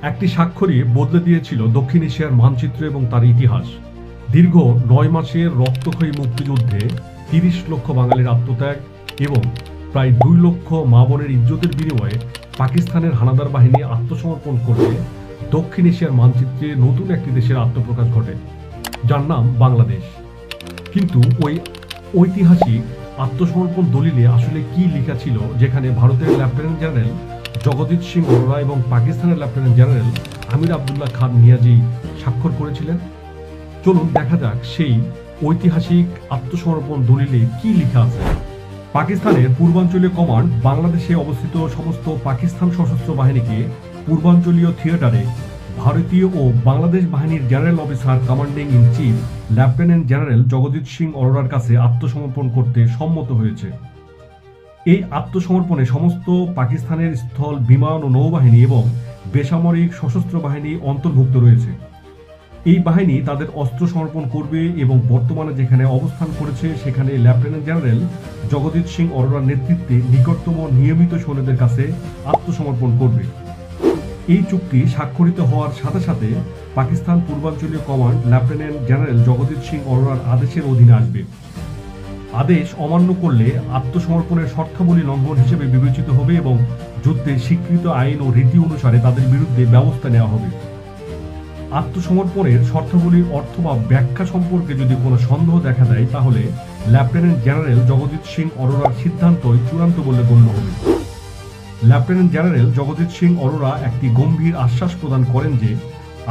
একটি স্বাক্ষরই বদলে দিয়েছিল দক্ষিণ এশিয়ার মানচিত্র এবং তার ইতিহাস। দীর্ঘ ৯ মাসের রক্তক্ষয়ী মুক্তিযুদ্ধে ৩০ লক্ষ বাঙালির আত্মত্যাগ এবং প্রায় ২ লক্ষ মা বোনের ইজ্জতের বিনিময়ে পাকিস্তানের হানাদার বাহিনী আত্মসমর্পণ করলে দক্ষিণ এশিয়ার মানচিত্রে নতুন একটি দেশের আত্মপ্রকাশ ঘটে, যার নাম বাংলাদেশ। কিন্তু ওই ঐতিহাসিক আত্মসমর্পণ দলিলে আসলে কি লেখা ছিল, যেখানে ভারতের লেফটেন্যান্ট জেনারেল জগজিৎ সিং অরোরা এবং পাকিস্তানের লেফটেন্যান্ট জেনারেল আমির আবদুল্লাহ খান নিয়াজি স্বাক্ষর করেছিলেন? চলুন দেখা যাক সেই ঐতিহাসিক আত্মসমর্পণ দলিলে কি লেখা আছে। পাকিস্তানের পূর্বাঞ্চলীয় কমান্ড বাংলাদেশে অবস্থিত সমস্ত পাকিস্তান সশস্ত্র বাহিনীকে পূর্বাঞ্চলীয় থিয়েটারে ভারতীয় ও বাংলাদেশ বাহিনীর general officer commanding in chief lieutenant general Jagjit Singh অরোরার কাছে আত্মসমর্পণ করতে সম্মত হয়েছে। এই আত্মসমর্পণে সমস্ত পাকিস্তানের স্থল, বিমান ও নৌবাহিনী এবং বেসামরিক সশস্ত্র বাহিনী অন্তর্ভুক্ত রয়েছে। এই বাহিনী তাদের অস্ত্র সমর্পণ করবে এবং বর্তমানে যেখানে অবস্থান করেছে সেখানে লেফটেন্যান্ট জেনারেল জগজিৎ সিং অরোরার নেতৃত্বে নিকটতম নিয়মিত সৈন্যদের কাছে আত্মসমর্পণ করবে। এই চুক্তি স্বাক্ষরিত হওয়ার সাথে সাথে পাকিস্তান পূর্বাঞ্চলীয় command lieutenant general Jagjit Singh অরোরার আদেশের অধীনে আসবে। আদেশ অমান্য করলে আত্মসমর্পণের শর্তাবলী লঙ্ঘন হিসেবে বিবেচিত হবে এবং যুদ্ধে স্বীকৃত আইন ও রীতি অনুসারে তাদের বিরুদ্ধে ব্যবস্থা নেওয়া হবে। আত্মসমর্পণের শর্তাবলীর অর্থ বা ব্যাখ্যা সম্পর্কে যদি কোনো সন্দেহ দেখা দেয়, তাহলে লেফটেন্যান্ট জেনারেল জগজিৎ সিং অরোরার সিদ্ধান্তই চূড়ান্ত বলে গণ্য হবে। লেফটেন্যান্ট জেনারেল জগজিৎ সিং অরোরা একটি গম্ভীর আশ্বাস প্রদান করেন যে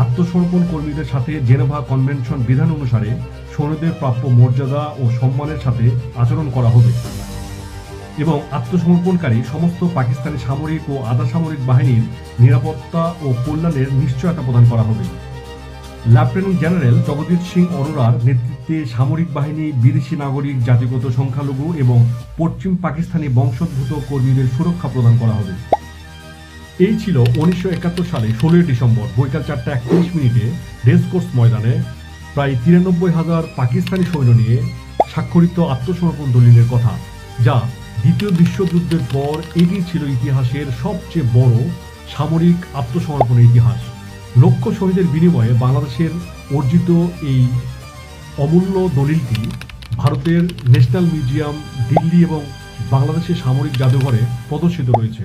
আত্মসমর্পণ কর্মীদের সাথে জেনেভা কনভেনশন বিধান অনুসারে সৈন্যদের প্রাপ্য মর্যাদা ও সম্মানের সাথে আচরণ করা হবে এবং আত্মসমর্পণকারী সমস্ত পাকিস্তানি সামরিক ও আধা সামরিক বাহিনীর নিরাপত্তা ও কল্যাণের নিশ্চয়তা প্রদান করা হবে। লেফটেন্যান্ট জেনারেল জগজিৎ সিং অরোরার নেতৃত্বে সামরিক বাহিনী বিদেশি নাগরিক, জাতিগত সংখ্যালঘু এবং পশ্চিম পাকিস্তানি বংশোদ্ভূত কর্মীদের সুরক্ষা প্রদান করা হবে। এই ছিল 1971 সালে 16 ডিসেম্বর বৈকাল 4:31 রেসকোর্স ময়দানে প্রায় 93,000 পাকিস্তানি সৈন্য নিয়ে স্বাক্ষরিত আত্মসমর্পণ দলিলের কথা, যা দ্বিতীয় বিশ্বযুদ্ধের পর এগিয়ে ছিল ইতিহাসের সবচেয়ে বড় সামরিক আত্মসমর্পণের ইতিহাস। লক্ষ শহীদের বিনিময়ে বাংলাদেশের অর্জিত এই অমূল্য দলিলটি ভারতের ন্যাশনাল মিউজিয়াম, দিল্লি এবং বাংলাদেশের সামরিক জাদুঘরে প্রদর্শিত রয়েছে।